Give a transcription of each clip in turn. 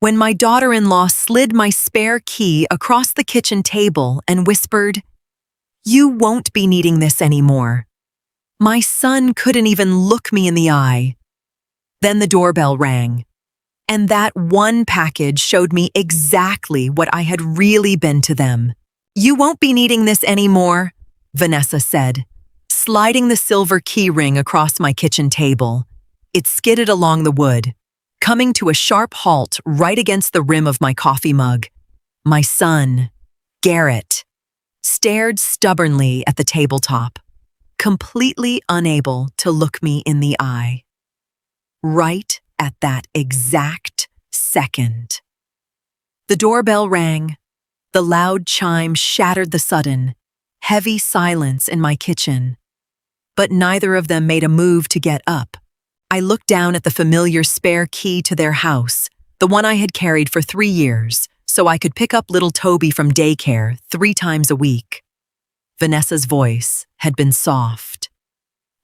when my daughter-in-law slid my spare key across the kitchen table and whispered, "You won't be needing this anymore." My son couldn't even look me in the eye. Then the doorbell rang, and that one package showed me exactly what I had really been to them. "You won't be needing this anymore," Vanessa said, sliding the silver key ring across my kitchen table. It skidded along the wood, coming to a sharp halt right against the rim of my coffee mug. My son, Garrett, stared stubbornly at the tabletop, completely unable to look me in the eye. Right at that exact second. The doorbell rang. The loud chime shattered the sudden, heavy silence in my kitchen. But neither of them made a move to get up. I looked down at the familiar spare key to their house, the one I had carried for 3 years, so I could pick up little Toby from daycare 3 times a week. Vanessa's voice had been soft,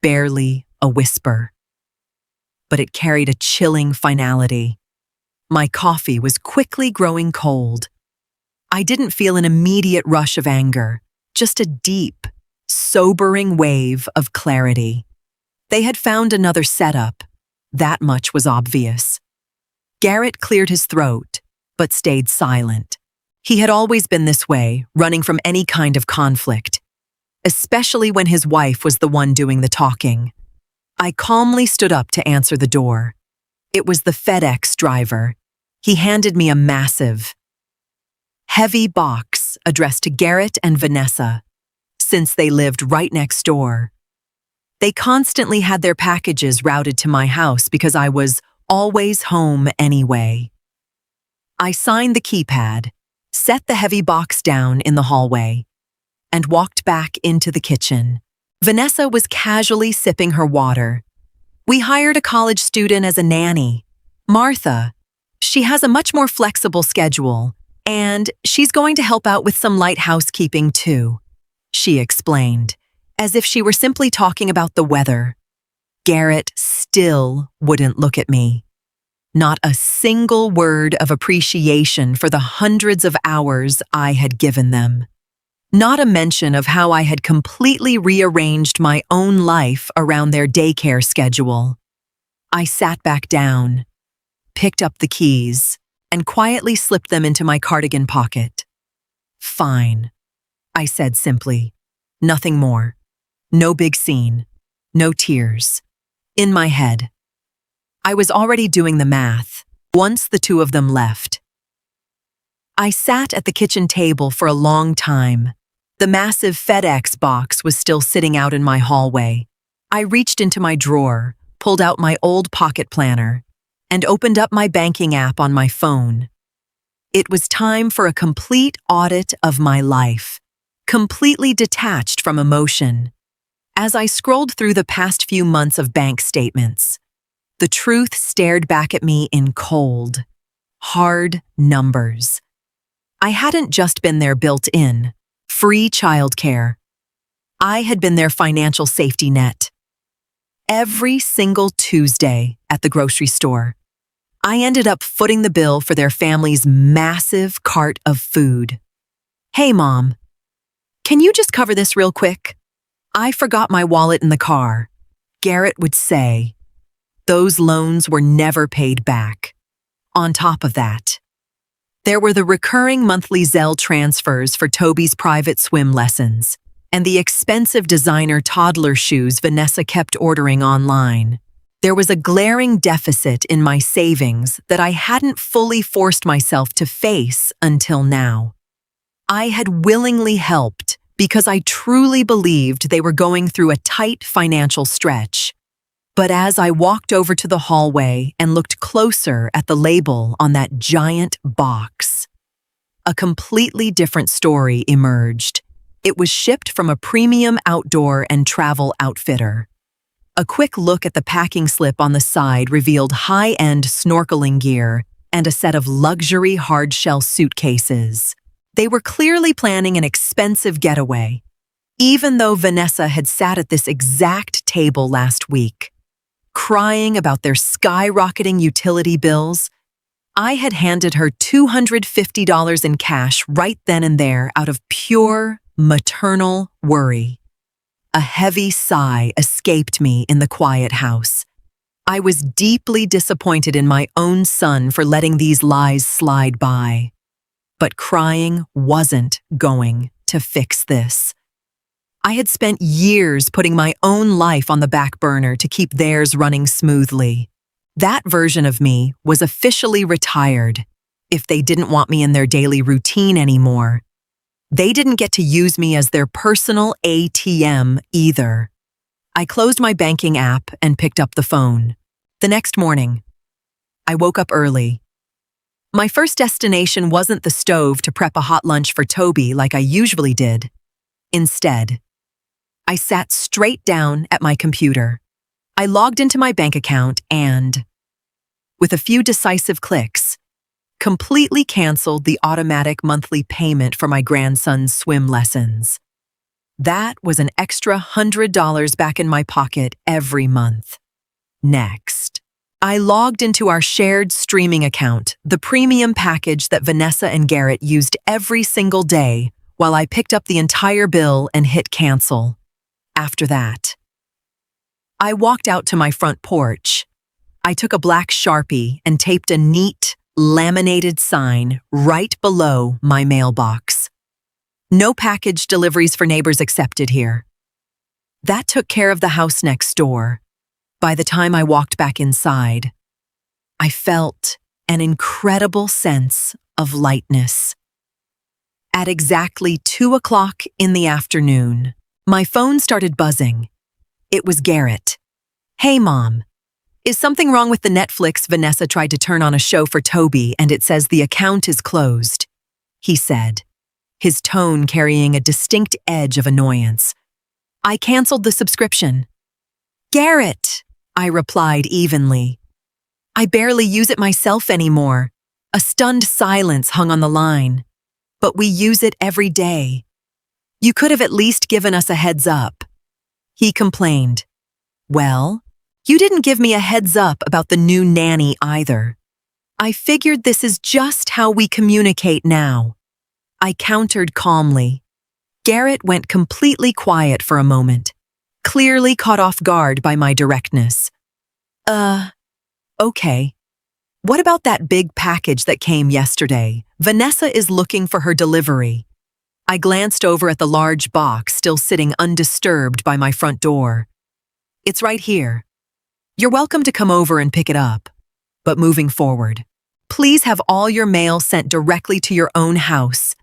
barely a whisper. But it carried a chilling finality. My coffee was quickly growing cold. I didn't feel an immediate rush of anger, just a deep, sobering wave of clarity. They had found another setup. That much was obvious. Garrett cleared his throat, but stayed silent. He had always been this way, running from any kind of conflict, especially when his wife was the one doing the talking. I calmly stood up to answer the door. It was the FedEx driver. He handed me a massive, heavy box addressed to Garrett and Vanessa, since they lived right next door. They constantly had their packages routed to my house because I was always home anyway. I signed the keypad, set the heavy box down in the hallway, and walked back into the kitchen. Vanessa was casually sipping her water. We hired a college student as a nanny, Martha. She has a much more flexible schedule, and she's going to help out with some light housekeeping too, she explained, as if she were simply talking about the weather. Garrett still wouldn't look at me. Not a single word of appreciation for the hundreds of hours I had given them. Not a mention of how I had completely rearranged my own life around their daycare schedule. I sat back down, picked up the keys, and quietly slipped them into my cardigan pocket. "Fine," I said simply. Nothing more. No big scene. No tears. In my head. I was already doing the math, once the two of them left. I sat at the kitchen table for a long time. The massive FedEx box was still sitting out in my hallway. I reached into my drawer, pulled out my old pocket planner, and opened up my banking app on my phone. It was time for a complete audit of my life, completely detached from emotion. As I scrolled through the past few months of bank statements, the truth stared back at me in cold, hard numbers. I hadn't just been their built-in, free childcare. I had been their financial safety net. Every single Tuesday at the grocery store, I ended up footing the bill for their family's massive cart of food. "Hey, Mom, can you just cover this real quick? I forgot my wallet in the car," Garrett would say. Those loans were never paid back. On top of that, there were the recurring monthly Zelle transfers for Toby's private swim lessons and the expensive designer toddler shoes Vanessa kept ordering online. There was a glaring deficit in my savings that I hadn't fully forced myself to face until now. I had willingly helped because I truly believed they were going through a tight financial stretch. But as I walked over to the hallway and looked closer at the label on that giant box, a completely different story emerged. It was shipped from a premium outdoor and travel outfitter. A quick look at the packing slip on the side revealed high-end snorkeling gear and a set of luxury hard-shell suitcases. They were clearly planning an expensive getaway, even though Vanessa had sat at this exact table last week, crying about their skyrocketing utility bills. I had handed her $250 in cash right then and there out of pure maternal worry. A heavy sigh escaped me in the quiet house. I was deeply disappointed in my own son for letting these lies slide by. But crying wasn't going to fix this. I had spent years putting my own life on the back burner to keep theirs running smoothly. That version of me was officially retired. If they didn't want me in their daily routine anymore, they didn't get to use me as their personal ATM either. I closed my banking app and picked up the phone. The next morning, I woke up early. My first destination wasn't the stove to prep a hot lunch for Toby like I usually did. Instead, I sat straight down at my computer. I logged into my bank account and, with a few decisive clicks, completely canceled the automatic monthly payment for my grandson's swim lessons. That was an extra $100 back in my pocket every month. Next, I logged into our shared streaming account, the premium package that Vanessa and Garrett used every single day, while I picked up the entire bill and hit cancel. After that, I walked out to my front porch. I took a black Sharpie and taped a neat, laminated sign right below my mailbox. No package deliveries for neighbors accepted here. That took care of the house next door. By the time I walked back inside, I felt an incredible sense of lightness. At exactly 2 o'clock in the afternoon, my phone started buzzing. It was Garrett. "Hey, Mom. Is something wrong with the Netflix Vanessa tried to turn on a show for Toby and it says the account is closed?" he said, his tone carrying a distinct edge of annoyance. "I canceled the subscription." "Garrett," I replied evenly. "I barely use it myself anymore." A stunned silence hung on the line. "But we use it every day. You could have at least given us a heads up," he complained. "Well, you didn't give me a heads up about the new nanny either. I figured this is just how we communicate now," I countered calmly. Garrett went completely quiet for a moment, clearly caught off guard by my directness. Okay. What about that big package that came yesterday? Vanessa is looking for her delivery." I glanced over at the large box still sitting undisturbed by my front door. "It's right here. You're welcome to come over and pick it up. But moving forward, please have all your mail sent directly to your own house.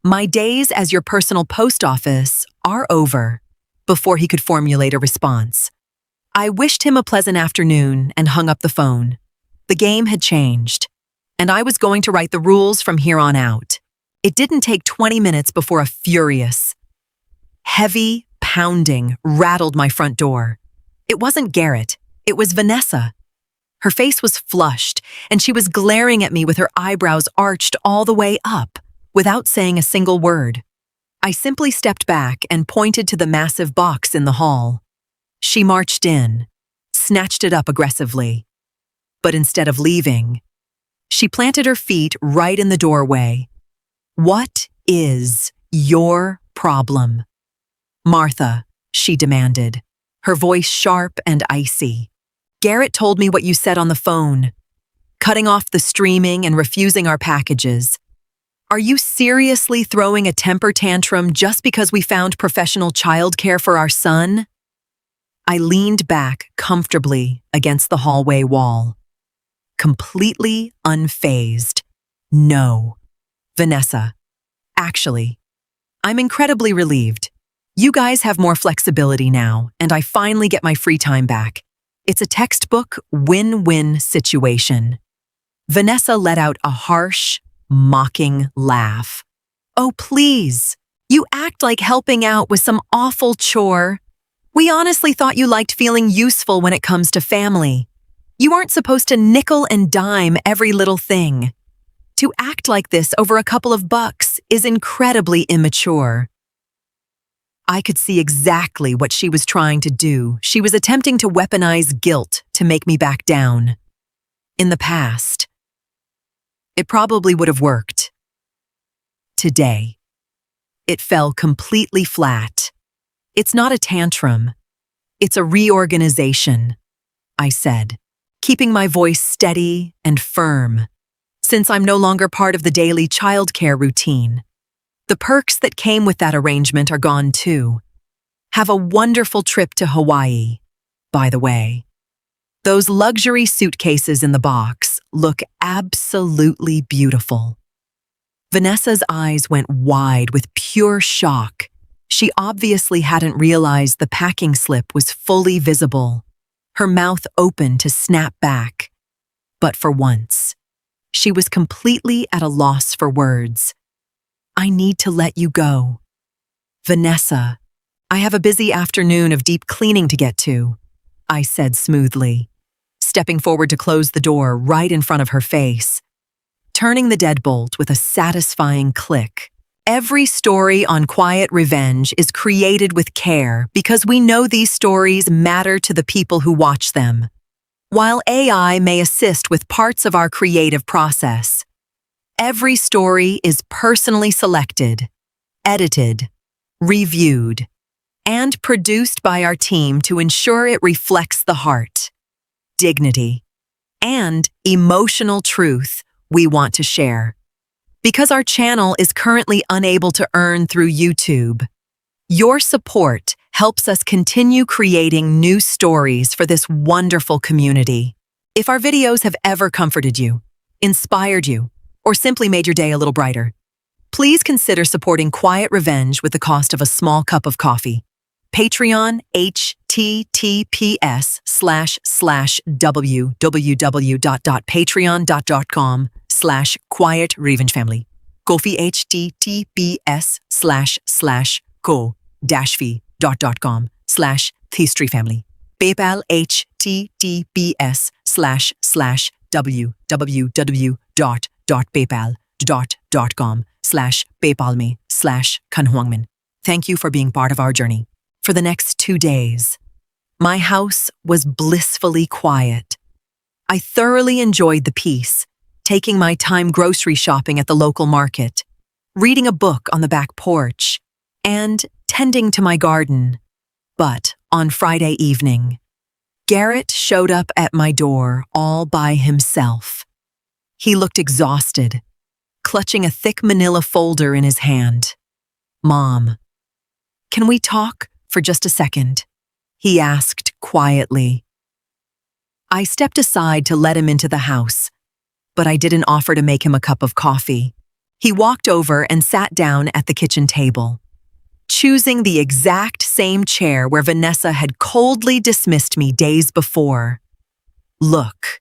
My days as your personal post office are over." Before he could formulate a response, I wished him a pleasant afternoon and hung up the phone. The game had changed, and I was going to write the rules from here on out. It didn't take 20 minutes before a furious, heavy pounding rattled my front door. It wasn't Garrett, it was Vanessa. Her face was flushed, and she was glaring at me with her eyebrows arched all the way up, without saying a single word. I simply stepped back and pointed to the massive box in the hall. She marched in, snatched it up aggressively. But instead of leaving, she planted her feet right in the doorway. "What is your problem?" "Martha," she demanded, her voice sharp and icy. "Garrett told me what you said on the phone, cutting off the streaming and refusing our packages. Are you seriously throwing a temper tantrum just because we found professional childcare for our son?" I leaned back comfortably against the hallway wall, completely unfazed. "No, Vanessa. Actually, I'm incredibly relieved. You guys have more flexibility now, and I finally get my free time back. It's a textbook win-win situation." Vanessa let out a harsh, mocking laugh. "Oh, please. You act like helping out was some awful chore. We honestly thought you liked feeling useful when it comes to family. You aren't supposed to nickel and dime every little thing. To act like this over a couple of bucks is incredibly immature." I could see exactly what she was trying to do. She was attempting to weaponize guilt to make me back down. In the past, It probably would have worked. Today, it fell completely flat. It's not a tantrum. It's a reorganization, I said, keeping my voice steady and firm, since I'm no longer part of the daily childcare routine. The perks that came with that arrangement are gone too. Have a wonderful trip to Hawaii, by the way. Those luxury suitcases in the box look absolutely beautiful. Vanessa's eyes went wide with pure shock. She obviously hadn't realized the packing slip was fully visible, her mouth open to snap back. But for once, she was completely at a loss for words. I need to let you go. Vanessa, I have a busy afternoon of deep cleaning to get to, I said smoothly, stepping forward to close the door right in front of her face, turning the deadbolt with a satisfying click. Every story on Quiet Revenge is created with care because we know these stories matter to the people who watch them. While AI may assist with parts of our creative process, every story is personally selected, edited, reviewed, and produced by our team to ensure it reflects the heart, dignity, and emotional truth we want to share. Because our channel is currently unable to earn through YouTube, your support helps us continue creating new stories for this wonderful community. If our videos have ever comforted you, inspired you, or simply made your day a little brighter, please consider supporting Quiet Revenge with the cost of a small cup of coffee. Patreon, https://www.patreon.com/Quiet Revenge Family. Ko-fi https://ko-fi.com/history family. PayPal https://www.paypal.com/paypalme/kanhuangmin. Thank you for being part of our journey. For the next 2 days, my house was blissfully quiet. I thoroughly enjoyed the peace, taking my time grocery shopping at the local market, reading a book on the back porch, and tending to my garden. But on Friday evening, Garrett showed up at my door all by himself. He looked exhausted, clutching a thick manila folder in his hand. "Mom, can we talk for just a second?" he asked quietly. I stepped aside to let him into the house, but I didn't offer to make him a cup of coffee. He walked over and sat down at the kitchen table, choosing the exact same chair where Vanessa had coldly dismissed me days before. "Look,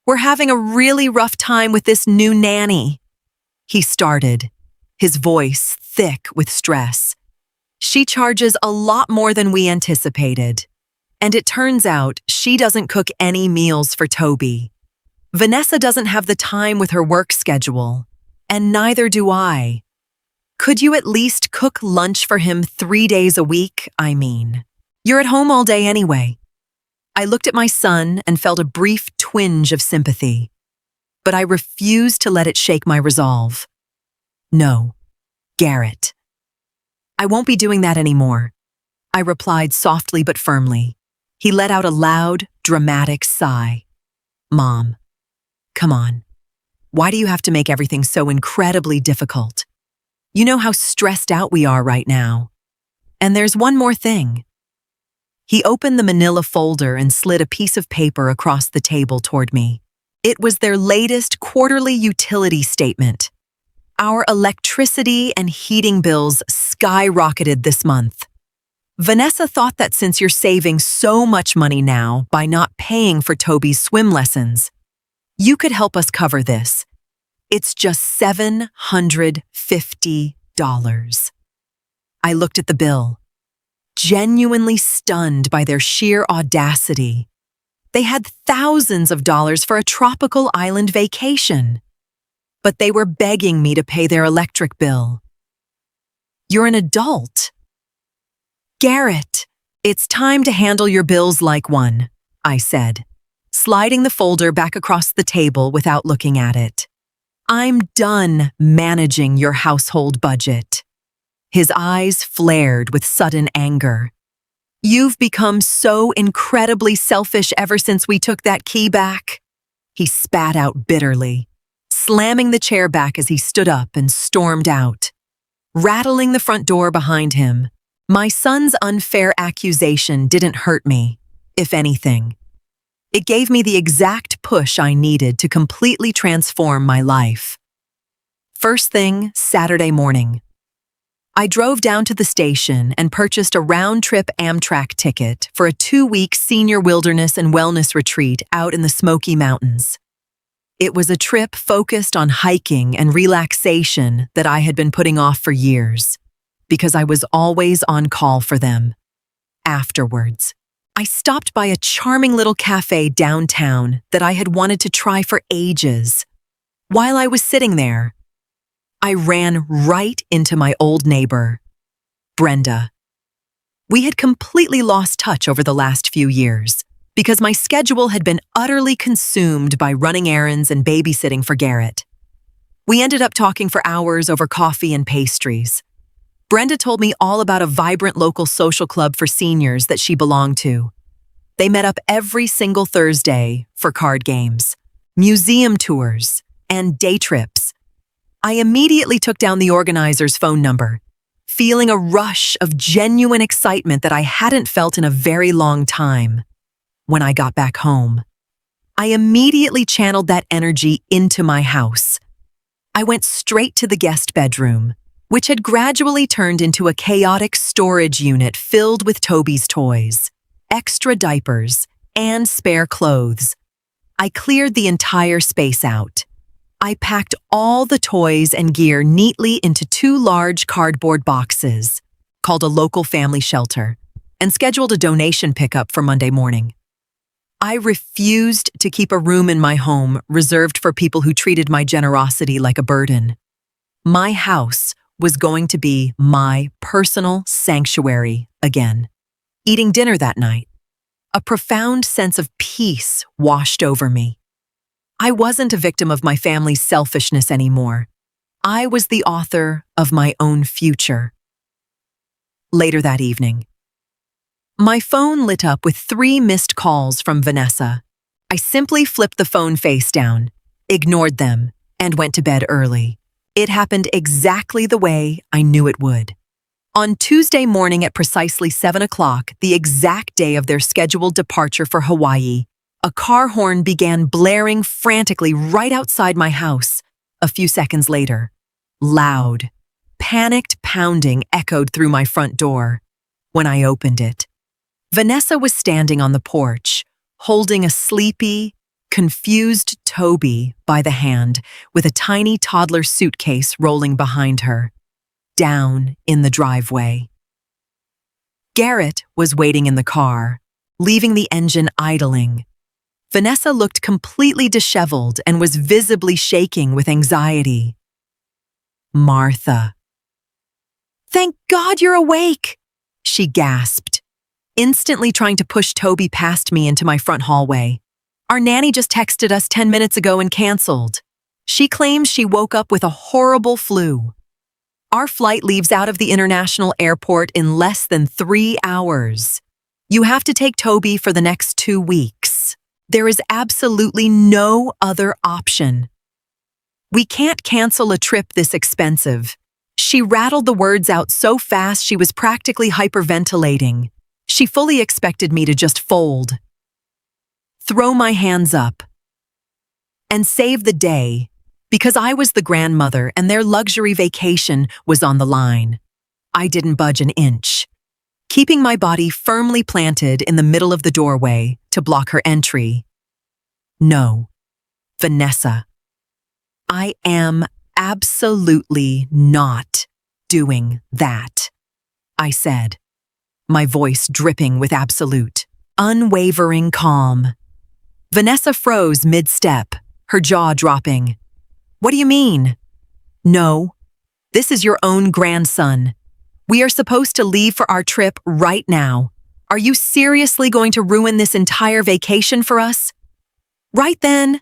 we're having a really rough time with this new nanny," he started, his voice thick with stress. "She charges a lot more than we anticipated, and it turns out she doesn't cook any meals for Toby. Vanessa doesn't have the time with her work schedule, and neither do I. Could you at least cook lunch for him 3 days a week? I mean, you're at home all day anyway." I looked at my son and felt a brief twinge of sympathy, but I refused to let it shake my resolve. "No, Garrett, I won't be doing that anymore," I replied softly but firmly. He let out a loud, dramatic sigh. "Mom, come on. Why do you have to make everything so incredibly difficult? You know how stressed out we are right now. And there's one more thing." He opened the manila folder and slid a piece of paper across the table toward me. It was their latest quarterly utility statement. Our electricity and heating bills skyrocketed this month. Vanessa thought that since you're saving so much money now by not paying for Toby's swim lessons, you could help us cover this. It's just $750. I looked at the bill, genuinely stunned by their sheer audacity. They had thousands of dollars for a tropical island vacation, but they were begging me to pay their electric bill. "You're an adult." "Garrett, it's time to handle your bills like one," I said, sliding the folder back across the table without looking at it. I'm done managing your household budget." His eyes flared with sudden anger. "You've become so incredibly selfish ever since we took that key back." He spat out bitterly, slamming the chair back as he stood up and stormed out, rattling the front door behind him. My son's unfair accusation didn't hurt me, if anything. It gave me the exact push I needed to completely transform my life. First thing, Saturday morning. I drove down to the station and purchased a round-trip Amtrak ticket for a 2-week senior wilderness and wellness retreat out in the Smoky Mountains. It was a trip focused on hiking and relaxation that I had been putting off for years, because I was always on call for them. Afterwards, I stopped by a charming little cafe downtown that I had wanted to try for ages. While I was sitting there, I ran right into my old neighbor, Brenda. We had completely lost touch over the last few years because my schedule had been utterly consumed by running errands and babysitting for Garrett. We ended up talking for hours over coffee and pastries. Brenda told me all about a vibrant local social club for seniors that she belonged to. They met up every single Thursday for card games, museum tours, and day trips. I immediately took down the organizer's phone number, feeling a rush of genuine excitement that I hadn't felt in a very long time. When I got back home, I immediately channeled that energy into my house. I went straight to the guest bedroom, which had gradually turned into a chaotic storage unit filled with Toby's toys, extra diapers, and spare clothes. I cleared the entire space out. I packed all the toys and gear neatly into 2 large cardboard boxes, called a local family shelter, and scheduled a donation pickup for Monday morning. I refused to keep a room in my home reserved for people who treated my generosity like a burden. My house was going to be my personal sanctuary again. Eating dinner that night, a profound sense of peace washed over me. I wasn't a victim of my family's selfishness anymore. I was the author of my own future. Later that evening, my phone lit up with 3 missed calls from Vanessa. I simply flipped the phone face down, ignored them, and went to bed early. It happened exactly the way I knew it would. On Tuesday morning at precisely 7 o'clock, the exact day of their scheduled departure for Hawaii, a car horn began blaring frantically right outside my house. A few seconds later, loud, panicked pounding echoed through my front door. When I opened it, Vanessa was standing on the porch, holding a sleepy, confused Toby by the hand with a tiny toddler suitcase rolling behind her, down in the driveway. Garrett was waiting in the car, leaving the engine idling. Vanessa looked completely disheveled and was visibly shaking with anxiety. "Martha." "Thank God you're awake," she gasped, instantly trying to push Toby past me into my front hallway. "Our nanny just texted us 10 minutes ago and canceled. She claims she woke up with a horrible flu. Our flight leaves out of the international airport in less than 3 hours. You have to take Toby for the next 2 weeks. There is absolutely no other option. We can't cancel a trip this expensive." She rattled the words out so fast she was practically hyperventilating. She fully expected me to just fold, throw my hands up, and save the day, because I was the grandmother and their luxury vacation was on the line. I didn't budge an inch, keeping my body firmly planted in the middle of the doorway to block her entry. "No, Vanessa, I am absolutely not doing that," I said, my voice dripping with absolute, unwavering calm. Vanessa froze mid-step, her jaw dropping. "What do you mean?" "No, this is your own grandson. We are supposed to leave for our trip right now. Are you seriously going to ruin this entire vacation for us?" Right then,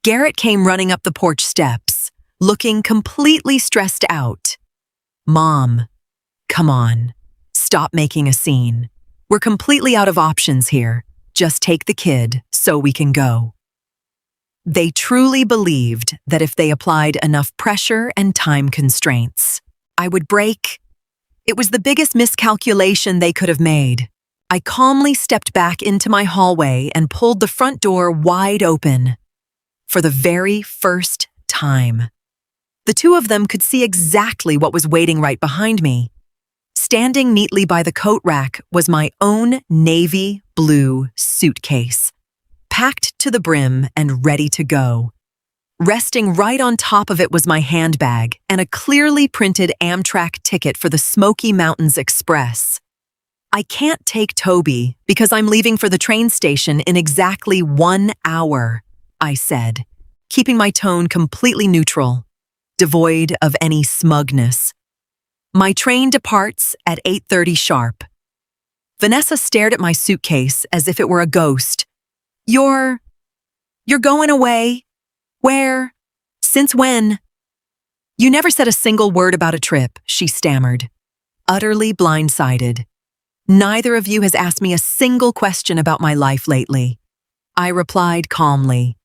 Garrett came running up the porch steps. looking completely stressed out. "Mom, come on. Stop making a scene. We're completely out of options here. Just take the kid so we can go." They truly believed that if they applied enough pressure and time constraints, I would break. It was the biggest miscalculation they could have made. I calmly stepped back into my hallway and pulled the front door wide open. For the very first time, the two of them could see exactly what was waiting right behind me. Standing neatly by the coat rack was my own navy blue suitcase, packed to the brim and ready to go. Resting right on top of it was my handbag and a clearly printed Amtrak ticket for the Smoky Mountains Express. "I can't take Toby because I'm leaving for the train station in exactly 1 hour," I said, keeping my tone completely neutral, devoid of any smugness. "My train departs at 8:30 sharp." Vanessa stared at my suitcase as if it were a ghost. You're going away? Where? Since when?" "You never said a single word about a trip," she stammered, utterly blindsided. "Neither of you has asked me a single question about my life lately." I replied calmly.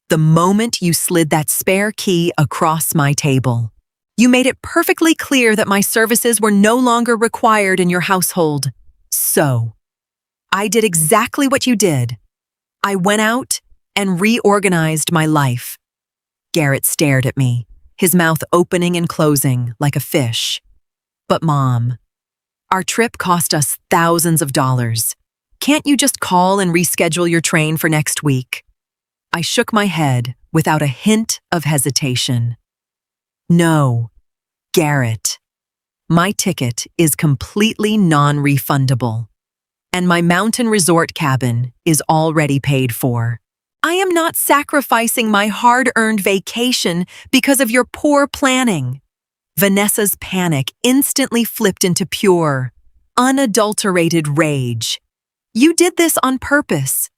"The moment you slid that spare key across my table, you made it perfectly clear that my services were no longer required in your household. So, I did exactly what you did. I went out and reorganized my life." Garrett stared at me, his mouth opening and closing like a fish. "But Mom, our trip cost us thousands of dollars. Can't you just call and reschedule your train for next week?" I shook my head without a hint of hesitation. "No, Garrett. My ticket is completely non-refundable, and my mountain resort cabin is already paid for. I am not sacrificing my hard-earned vacation because of your poor planning." Vanessa's panic instantly flipped into pure, unadulterated rage. "You did this on purpose.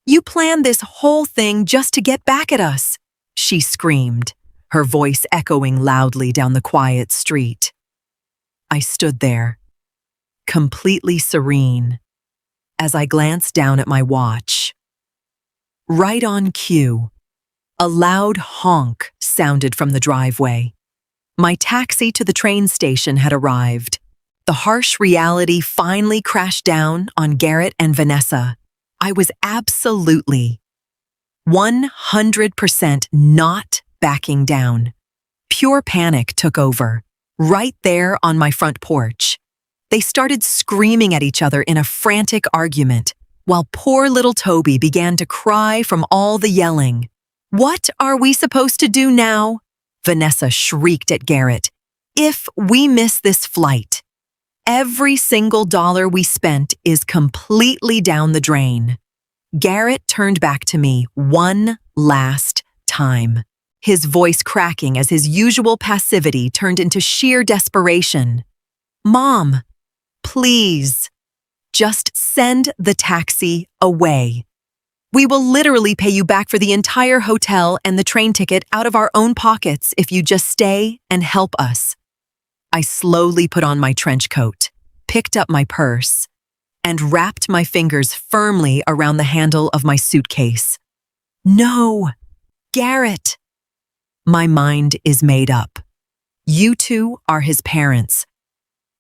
You planned this whole thing just to get back at us," she screamed, her voice echoing loudly down the quiet street. I stood there, completely serene, as I glanced down at my watch. Right on cue, a loud honk sounded from the driveway. My taxi to the train station had arrived. The harsh reality finally crashed down on Garrett and Vanessa. I was absolutely 100% not backing down. Pure panic took over, right there on my front porch. They started screaming at each other in a frantic argument, while poor little Toby began to cry from all the yelling. "What are we supposed to do now?" Vanessa shrieked at Garrett. "If we miss this flight, every single dollar we spent is completely down the drain." Garrett turned back to me one last time, his voice cracking as his usual passivity turned into sheer desperation. "Mom, please, just send the taxi away. We will literally pay you back for the entire hotel and the train ticket out of our own pockets if you just stay and help us." I slowly put on my trench coat, picked up my purse, and wrapped my fingers firmly around the handle of my suitcase. "No, Garrett." My mind is made up. You two are his parents,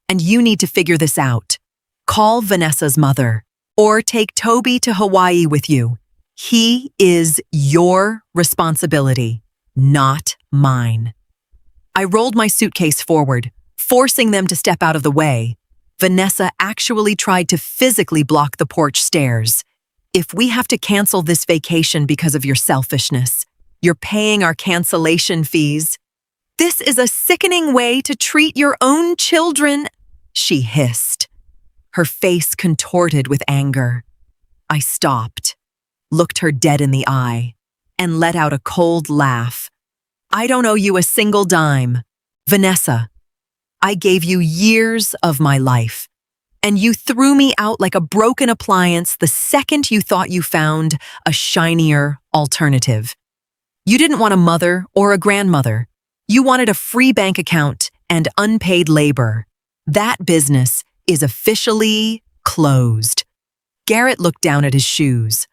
and you need to figure this out. Call Vanessa's mother, or take Toby to Hawaii with you. He is your responsibility, not mine. I rolled my suitcase forward, forcing them to step out of the way. Vanessa actually tried to physically block the porch stairs. "If we have to cancel this vacation because of your selfishness, you're paying our cancellation fees. This is a sickening way to treat your own children," she hissed, her face contorted with anger. I stopped, looked her dead in the eye, and let out a cold laugh. "I don't owe you a single dime. Vanessa, I gave you years of my life, and you threw me out like a broken appliance the second you thought you found a shinier alternative. You didn't want a mother or a grandmother. You wanted a free bank account and unpaid labor. That business is officially closed. Garrett looked down at his shoes,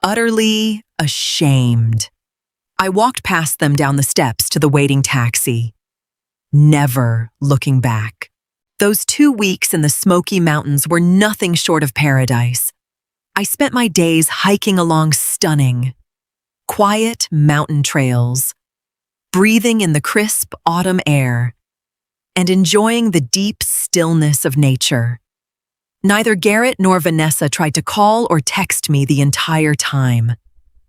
utterly ashamed. I walked past them down the steps to the waiting taxi, never looking back. Those 2 weeks in the Smoky Mountains were nothing short of paradise. I spent my days hiking along stunning, quiet mountain trails, breathing in the crisp autumn air, and enjoying the deep stillness of nature. Neither Garrett nor Vanessa tried to call or text me the entire time.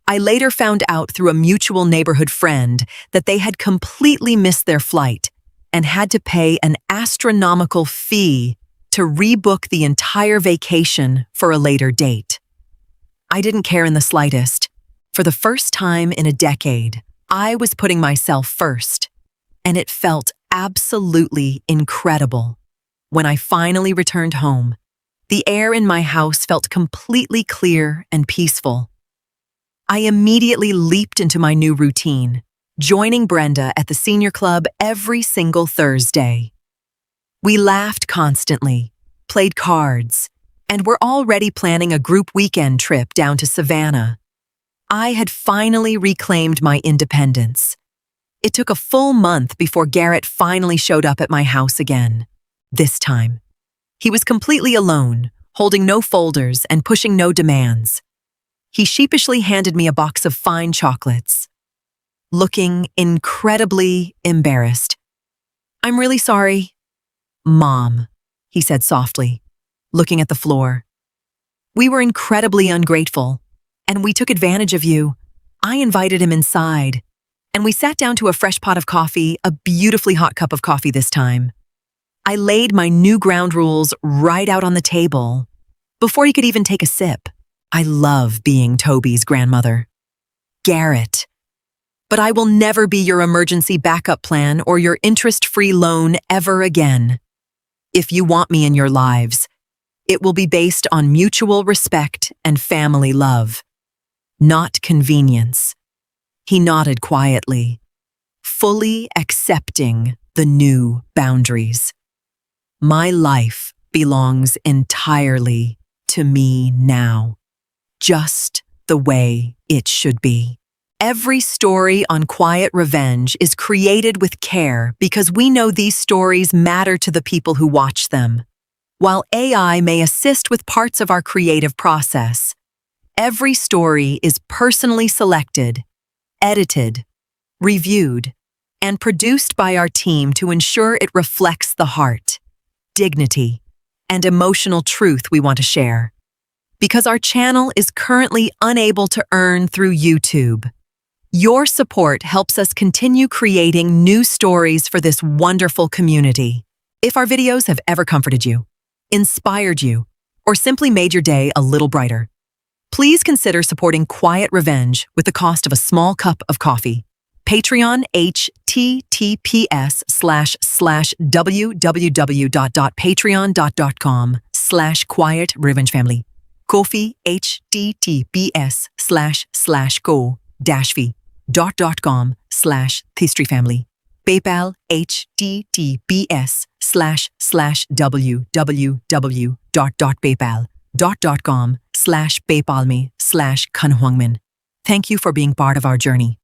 I later found out through a mutual neighborhood friend that they had completely missed their flight and had to pay an astronomical fee to rebook the entire vacation for a later date. I didn't care in the slightest. For the first time in a decade, I was putting myself first, and it felt absolutely incredible. When I finally returned home, the air in my house felt completely clear and peaceful. I immediately leaped into my new routine, joining Brenda at the senior club every single Thursday. We laughed constantly, played cards, and were already planning a group weekend trip down to Savannah. I had finally reclaimed my independence. It took a full month before Garrett finally showed up at my house again. This time, he was completely alone, holding no folders and pushing no demands. He sheepishly handed me a box of fine chocolates, looking incredibly embarrassed. "I'm really sorry, Mom," he said softly, looking at the floor. "We were incredibly ungrateful, and we took advantage of you." I invited him inside, and we sat down to a fresh pot of coffee, a beautifully hot cup of coffee this time. I laid my new ground rules right out on the table before he could even take a sip. I love being Toby's grandmother. "Garrett, but I will never be your emergency backup plan or your interest-free loan ever again. If you want me in your lives, it will be based on mutual respect and family love, not convenience." He nodded quietly, fully accepting the new boundaries. My life belongs entirely to me now, just the way it should be. Every story on Quiet Revenge is created with care because we know these stories matter to the people who watch them. While AI may assist with parts of our creative process, every story is personally selected, edited, reviewed, and produced by our team to ensure it reflects the heart, dignity, and emotional truth we want to share. Because our channel is currently unable to earn through YouTube, your support helps us continue creating new stories for this wonderful community. If our videos have ever comforted you, inspired you, or simply made your day a little brighter, please consider supporting Quiet Revenge with the cost of a small cup of coffee. Patreon, https://www.patreon.com/Quiet Revenge Family. Ko-fi, https://go-fi.com/History Family. PayPal, https://www.paypal.com/PayPalme/Kanhuangmin. Thank you for being part of our journey.